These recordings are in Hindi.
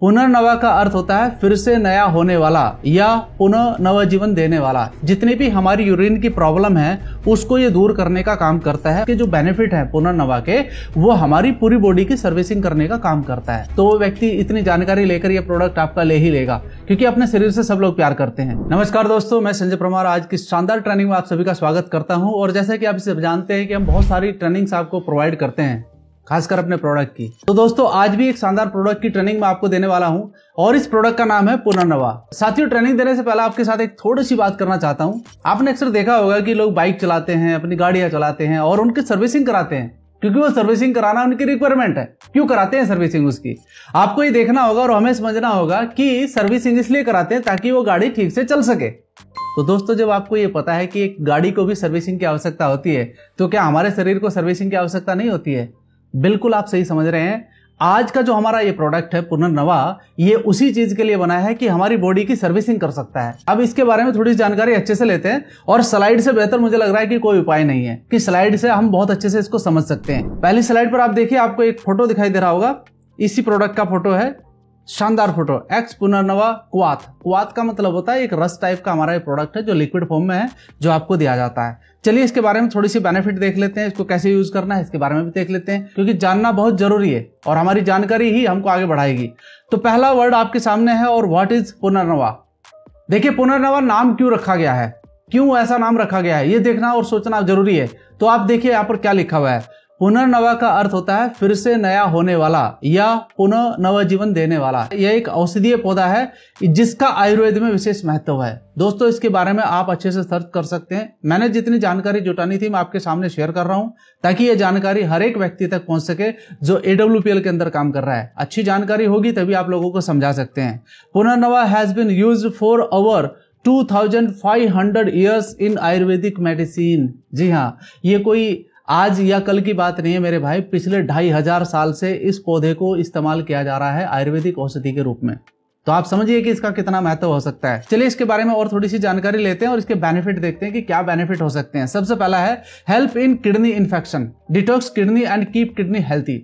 पुनर्नवा का अर्थ होता है फिर से नया होने वाला या पुनः नवा जीवन देने वाला। जितनी भी हमारी यूरिन की प्रॉब्लम है उसको ये दूर करने का काम करता है कि जो बेनिफिट है पुनर्नवा के वो हमारी पूरी बॉडी की सर्विसिंग करने का काम करता है। तो वो व्यक्ति इतनी जानकारी लेकर ये प्रोडक्ट आपका ले ही लेगा, क्योंकि अपने शरीर से सब लोग प्यार करते हैं। नमस्कार दोस्तों, मैं संजय परमार आज की शानदार ट्रेनिंग में आप सभी का स्वागत करता हूं। और जैसा कि आप इसे जानते हैं कि हम बहुत सारी ट्रेनिंग्स आपको प्रोवाइड करते हैं, खासकर अपने प्रोडक्ट की। तो दोस्तों आज भी एक शानदार प्रोडक्ट की ट्रेनिंग मैं आपको देने वाला हूं और इस प्रोडक्ट का नाम है पुनर्नवा। साथियों, ट्रेनिंग देने से पहले आपके साथ एक थोड़ी सी बात करना चाहता हूं। आपने अक्सर देखा होगा कि लोग बाइक चलाते हैं, अपनी गाड़ियां चलाते हैं और उनकी सर्विसिंग कराते हैं, क्योंकि वो सर्विसिंग कराना उनकी रिक्वायरमेंट है। क्यों कराते हैं सर्विसिंग उसकी? आपको ये देखना होगा और हमें समझना होगा कि सर्विसिंग इसलिए कराते हैं ताकि वो गाड़ी ठीक से चल सके। तो दोस्तों जब आपको ये पता है कि एक गाड़ी को भी सर्विसिंग की आवश्यकता होती है, तो क्या हमारे शरीर को सर्विसिंग की आवश्यकता नहीं होती है? बिल्कुल आप सही समझ रहे हैं। आज का जो हमारा ये प्रोडक्ट है पुनर्नवा, ये उसी चीज के लिए बना है कि हमारी बॉडी की सर्विसिंग कर सकता है। अब इसके बारे में थोड़ी जानकारी अच्छे से लेते हैं और स्लाइड से बेहतर मुझे लग रहा है कि कोई उपाय नहीं है कि स्लाइड से हम बहुत अच्छे से इसको समझ सकते हैं। पहली स्लाइड पर आप देखिए, आपको एक फोटो दिखाई दे रहा होगा, इसी प्रोडक्ट का फोटो है। शानदार फोटो, एक्स पुनर्नवा क्वाथ। क्वाथ का मतलब होता है एक रस टाइप का हमारा ये प्रोडक्ट है जो लिक्विड फॉर्म में है, जो आपको दिया जाता है। चलिए इसके बारे में थोड़ी सी बेनिफिट देख लेते हैं, इसको कैसे यूज करना है इसके बारे में भी देख लेते हैं, क्योंकि जानना बहुत जरूरी है और हमारी जानकारी ही हमको आगे बढ़ाएगी। तो पहला वर्ड आपके सामने है, और व्हाट इज पुनर्नवा। देखिए पुनर्नवा नाम क्यों रखा गया है, क्यों ऐसा नाम रखा गया है, ये देखना और सोचना जरूरी है। तो आप देखिए यहाँ पर क्या लिखा हुआ है। पुनर्नवा का अर्थ होता है फिर से नया होने वाला या पुनः नवा जीवन देने वाला। यह एक औषधीय पौधा है जिसका आयुर्वेद में विशेष महत्व है। दोस्तों इसके बारे में आप अच्छे से सर्च कर सकते हैं। मैंने जितनी जानकारी जुटानी थी मैं आपके सामने शेयर कर रहा हूं, ताकि यह जानकारी हर एक व्यक्ति तक पहुंच सके जो AWPL के अंदर काम कर रहा है। अच्छी जानकारी होगी तभी आप लोगों को समझा सकते हैं। Punarnava has been used for over 2500 years in Ayurvedic medicine. जी हाँ, ये कोई आज या कल की बात नहीं है मेरे भाई, पिछले 2500 साल से इस पौधे को इस्तेमाल किया जा रहा है आयुर्वेदिक औषधि के रूप में। तो आप समझिए कि इसका कितना महत्व हो सकता है। चलिए इसके बारे में और थोड़ी सी जानकारी लेते हैं और इसके बेनिफिट देखते हैं कि क्या बेनिफिट हो सकते हैं। सबसे पहला है help in kidney infection, detox kidney and keep kidney healthy.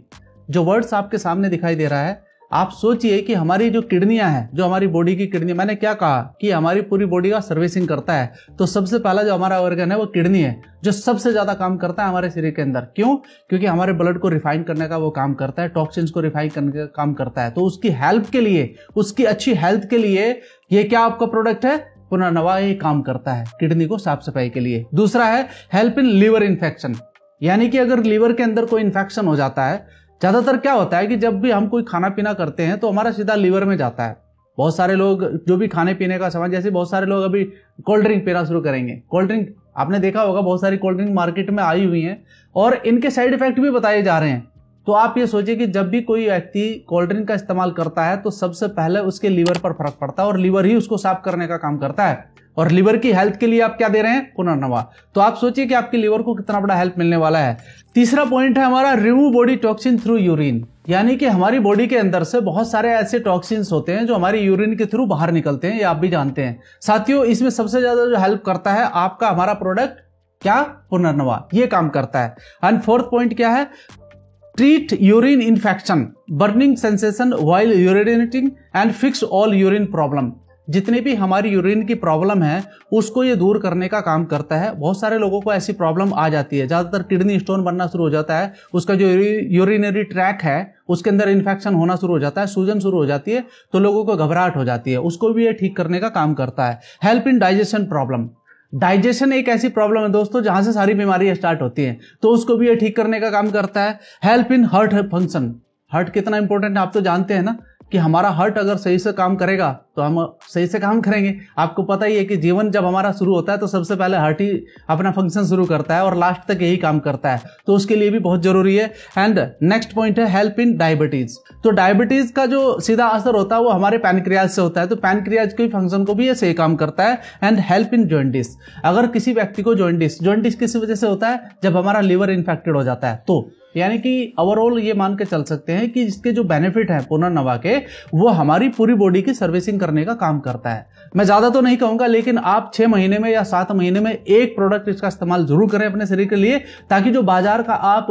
जो वर्ड्स आपके सामने दिखाई दे रहा है, आप सोचिए कि हमारी जो किडनियां हैं, जो हमारी बॉडी की किडनी, मैंने क्या कहा कि हमारी पूरी बॉडी का सर्विसिंग करता है। तो सबसे पहला जो हमारा ऑर्गन है वो किडनी है, जो सबसे ज्यादा काम करता है हमारे शरीर के अंदर। क्यों? क्योंकि हमारे ब्लड को रिफाइन करने का वो काम करता है, टॉक्सिन्स को रिफाइन करने का काम करता है। तो उसकी हेल्प के लिए, उसकी अच्छी हेल्थ के लिए ये क्या आपका प्रोडक्ट है पुनर्नवा, ये काम करता है किडनी को साफ सफाई के लिए। दूसरा है हेल्प इन लीवर इन्फेक्शन, यानी कि अगर लीवर के अंदर कोई इन्फेक्शन हो जाता है, ज्यादातर क्या होता है कि जब भी हम कोई खाना पीना करते हैं तो हमारा सीधा लीवर में जाता है। बहुत सारे लोग जो भी खाने पीने का सामान, जैसे बहुत सारे लोग अभी कोल्ड ड्रिंक पीना शुरू करेंगे। कोल्ड ड्रिंक आपने देखा होगा, बहुत सारी कोल्ड ड्रिंक मार्केट में आई हुई हैं और इनके साइड इफेक्ट भी बताए जा रहे हैं। तो आप ये सोचिए कि जब भी कोई व्यक्ति कोल्ड ड्रिंक का इस्तेमाल करता है तो सबसे पहले उसके लीवर पर फर्क पड़ता है और लीवर ही उसको साफ करने का काम करता है। और लीवर की हेल्थ के लिए आप क्या दे रहे हैं? पुनर्नवा। तो आप सोचिए कि आपके लीवर को कितना बड़ा हेल्प मिलने वाला है। तीसरा पॉइंट है हमारा remove body toxin through urine, यानी कि हमारी बॉडी के अंदर से बहुत सारे ऐसे टॉक्सिन्स होते हैं जो हमारी यूरिन के थ्रू बाहर निकलते हैं, ये आप भी जानते हैं। साथियों इसमें सबसे ज्यादा जो हेल्प करता है आपका हमारा प्रोडक्ट क्या? पुनर्नवा, ये काम करता है। एंड फोर्थ पॉइंट क्या है? Treat urine infection, burning sensation while urinating and fix all urine problem. जितनी भी हमारी यूरिन की प्रॉब्लम है उसको ये दूर करने का काम करता है। बहुत सारे लोगों को ऐसी प्रॉब्लम आ जाती है, ज्यादातर किडनी स्टोन बनना शुरू हो जाता है, उसका जो यूरिनरी ट्रैक है उसके अंदर इन्फेक्शन होना शुरू हो जाता है, सूजन शुरू हो जाती है, तो लोगों को घबराहट हो जाती है, उसको भी ये ठीक करने का काम करता है। Help in digestion problem, digestion एक ऐसी प्रॉब्लम है दोस्तों जहां से सारी बीमारियां स्टार्ट होती हैं, तो उसको भी ये ठीक करने का काम करता है। Help in heart function, heart कितना इंपॉर्टेंट है आप तो जानते हैं ना, कि हमारा हार्ट अगर सही से काम करेगा तो हम सही से काम करेंगे। आपको पता ही है कि जीवन जब हमारा शुरू होता है तो सबसे पहले हार्ट ही अपना फंक्शन शुरू करता है और लास्ट तक यही काम करता है, तो उसके लिए भी बहुत जरूरी है। एंड नेक्स्ट पॉइंट है हेल्प इन डायबिटीज। तो डायबिटीज का जो सीधा असर होता है वो हमारे पैनक्रियाज से होता है, तो पैनक्रियाज के फंक्शन को भी ये सही काम करता है। एंड हेल्प इन जॉइंटिस, अगर किसी व्यक्ति को जॉइंटिस किस वजह से होता है? जब हमारा लीवर इन्फेक्टेड हो जाता है तो यानी कि ओवरऑल ये मान के चल सकते हैं कि इसके जो बेनिफिट है पुनर्नवा के, वो हमारी पूरी बॉडी की सर्विसिंग करने का काम करता है। मैं ज्यादा तो नहीं कहूंगा, लेकिन आप 6 महीने में या 7 महीने में एक प्रोडक्ट इसका इस्तेमाल जरूर करें अपने शरीर के लिए, ताकि जो बाजार का आप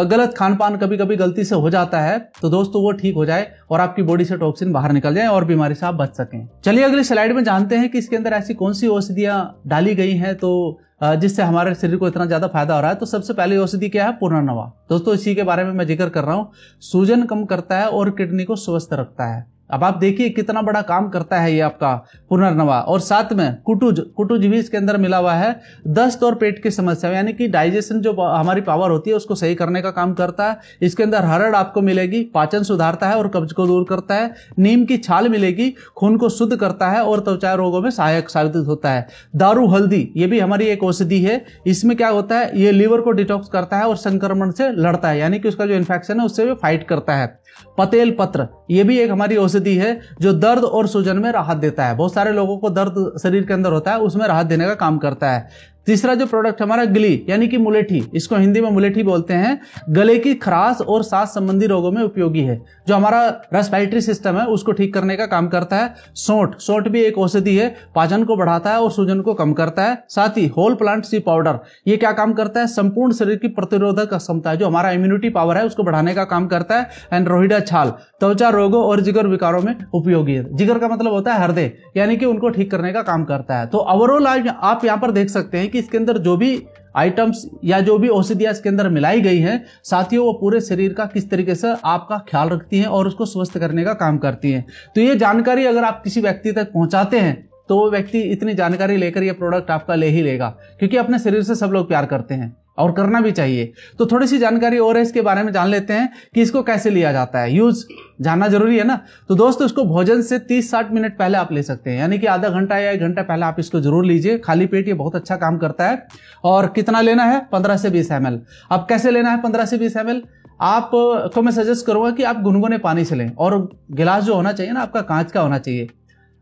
गलत खान पान कभी कभी गलती से हो जाता है तो दोस्तों वो ठीक हो जाए और आपकी बॉडी से टॉक्सिन बाहर निकल जाए और बीमारी से आप बच सकें। चलिए अगली स्लाइड में जानते हैं कि इसके अंदर ऐसी कौन सी औषधियां डाली गई हैं तो जिससे हमारे शरीर को इतना ज्यादा फायदा हो रहा है। तो सबसे पहली औषधि क्या है? पुनर्नवा। दोस्तों इसी के बारे में मैं जिक्र कर रहा हूं। सूजन कम करता है और किडनी को स्वस्थ रखता है। अब आप देखिए कितना बड़ा काम करता है ये आपका पुनर्नवा। और साथ में कुटुज भी इसके अंदर मिला हुआ है। दस्त और पेट की समस्या यानी कि डाइजेशन जो हमारी पावर होती है उसको सही करने का काम करता है। इसके अंदर हरड़ आपको मिलेगी, पाचन सुधारता है और कब्ज को दूर करता है। नीम की छाल मिलेगी, खून को शुद्ध करता है और त्वचा रोगों में सहायक साबित होता है। दारू हल्दी ये भी हमारी एक औषधि है। इसमें क्या होता है, ये लीवर को डिटॉक्स करता है और संक्रमण से लड़ता है, यानी कि उसका जो इन्फेक्शन है उससे भी फाइट करता है। पतेल पत्र ये भी एक हमारी औषधि है जो दर्द और सूजन में राहत देता है। बहुत सारे लोगों को दर्द शरीर के अंदर होता है, उसमें राहत देने का काम करता है। तीसरा जो प्रोडक्ट हमारा गिली यानी कि मुलेठी, इसको हिंदी में मुलेठी बोलते हैं, गले की खराश और सांस संबंधी रोगों में उपयोगी है। जो हमारा रेस्पिरेटरी सिस्टम है उसको ठीक करने का काम करता है। सौंठ भी एक औषधि है, पाचन को बढ़ाता है और सूजन को कम करता है। साथ ही होल प्लांट सी पाउडर ये क्या काम करता है, संपूर्ण शरीर की प्रतिरोधक क्षमता जो हमारा इम्यूनिटी पावर है उसको बढ़ाने का काम करता है। एंड रोहिडा छाल त्वचा रोगों और जिगर विकारों में उपयोगी है। जिगर का मतलब होता है हृदय, यानी कि उनको ठीक करने का काम करता है। तो ओवरऑल आप यहाँ पर देख सकते हैं कि इसके अंदर जो भी आइटम्स या जो भी औषधियां इसके अंदर मिलाई गई हैं साथियों, वो पूरे शरीर का किस तरीके से आपका ख्याल रखती हैं और उसको स्वस्थ करने का काम करती हैं। तो ये जानकारी अगर आप किसी व्यक्ति तक पहुंचाते हैं तो वो व्यक्ति इतनी जानकारी लेकर ये प्रोडक्ट आपका ले ही लेगा, क्योंकि अपने शरीर से सब लोग प्यार करते हैं और करना भी चाहिए। तो थोड़ी सी जानकारी और है इसके बारे में जान लेते हैं कि इसको कैसे लिया जाता है। यूज जानना जरूरी है ना। तो दोस्तों इसको भोजन से 30-60 मिनट पहले आप ले सकते हैं, यानी कि आधा घंटा या 1 घंटा पहले आप इसको जरूर लीजिए। खाली पेट ये बहुत अच्छा काम करता है। और कितना लेना है? 15 से 20 ml। अब कैसे लेना है 15 से 20 ml? आपको मैं सजेस्ट करूंगा कि आप गुनगुने पानी से लें और गिलास जो होना चाहिए ना आपका कांच का होना चाहिए।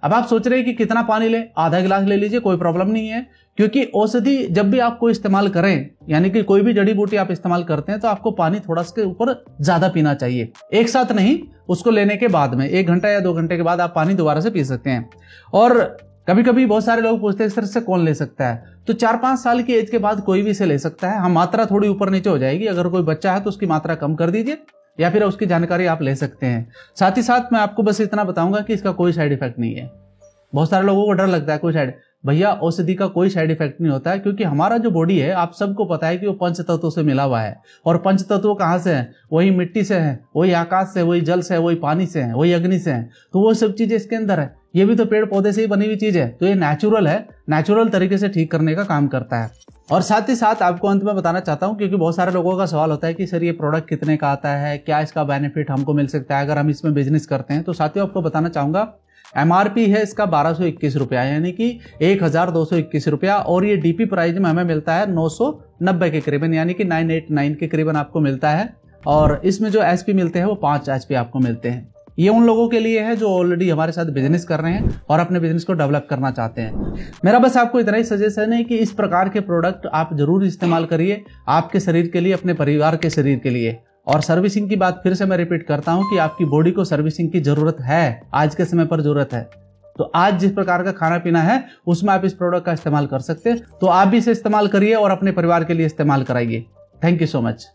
अब आप सोच रहे हैं कि कितना पानी लें? आधा गिलास ले लीजिए, कोई प्रॉब्लम नहीं है। क्योंकि औषधि जब भी आपको इस्तेमाल करें, यानी कि कोई भी जड़ी बूटी आप इस्तेमाल करते हैं तो आपको पानी थोड़ा सा ऊपर ज्यादा पीना चाहिए। एक साथ नहीं, उसको लेने के बाद में 1 घंटा या 2 घंटे के बाद आप पानी दोबारा से पी सकते हैं। और कभी कभी बहुत सारे लोग पूछते हैं इस तरह से कौन ले सकता है? तो 4-5 साल की एज के बाद कोई भी इसे ले सकता है। हम मात्रा थोड़ी ऊपर नीचे हो जाएगी। अगर कोई बच्चा है तो उसकी मात्रा कम कर दीजिए या फिर उसकी जानकारी आप ले सकते हैं। साथ ही साथ मैं आपको बस इतना बताऊंगा कि इसका कोई साइड इफेक्ट नहीं है। बहुत सारे लोगों को डर लगता है कोई साइड, भैया औषधि का कोई साइड इफेक्ट नहीं होता है, क्योंकि हमारा जो बॉडी है आप सबको पता है कि वो पंच तत्वों से मिला हुआ है। और पंच तत्व कहाँ से हैं? वही मिट्टी से हैं, वही आकाश से, वही जल से, वही पानी से हैं, वही अग्नि से हैं। तो वो सब चीजें इसके अंदर है। ये भी तो पेड़ पौधे से ही बनी हुई चीज है। तो ये नेचुरल है, नेचुरल तरीके से ठीक करने का काम करता है। और साथ ही साथ आपको अंत में बताना चाहता हूं, क्योंकि बहुत सारे लोगों का सवाल होता है कि सर ये प्रोडक्ट कितने का आता है, क्या इसका बेनिफिट हमको मिल सकता है अगर हम इसमें बिजनेस करते हैं। तो साथियों आपको बताना चाहूंगा MRP है इसका 1221 रुपया, यानी कि 1221 रुपया। और ये DP प्राइस में हमें मिलता है 990 के करीबन, यानी कि 989 के करीबन आपको मिलता है। और इसमें जो SP मिलते हैं वो 5 SP आपको मिलते हैं। ये उन लोगों के लिए है जो ऑलरेडी हमारे साथ बिजनेस कर रहे हैं और अपने बिजनेस को डेवलप करना चाहते हैं। मेरा बस आपको इतना ही सजेशन है कि इस प्रकार के प्रोडक्ट आप जरूर इस्तेमाल करिए, आपके शरीर के लिए, अपने परिवार के शरीर के लिए। और सर्विसिंग की बात फिर से मैं रिपीट करता हूं कि आपकी बॉडी को सर्विसिंग की जरूरत है, आज के समय पर जरूरत है। तो आज जिस प्रकार का खाना पीना है उसमें आप इस प्रोडक्ट का इस्तेमाल कर सकते हैं। तो आप भी इसे इस्तेमाल करिए और अपने परिवार के लिए इस्तेमाल कराइए। Thank you so much.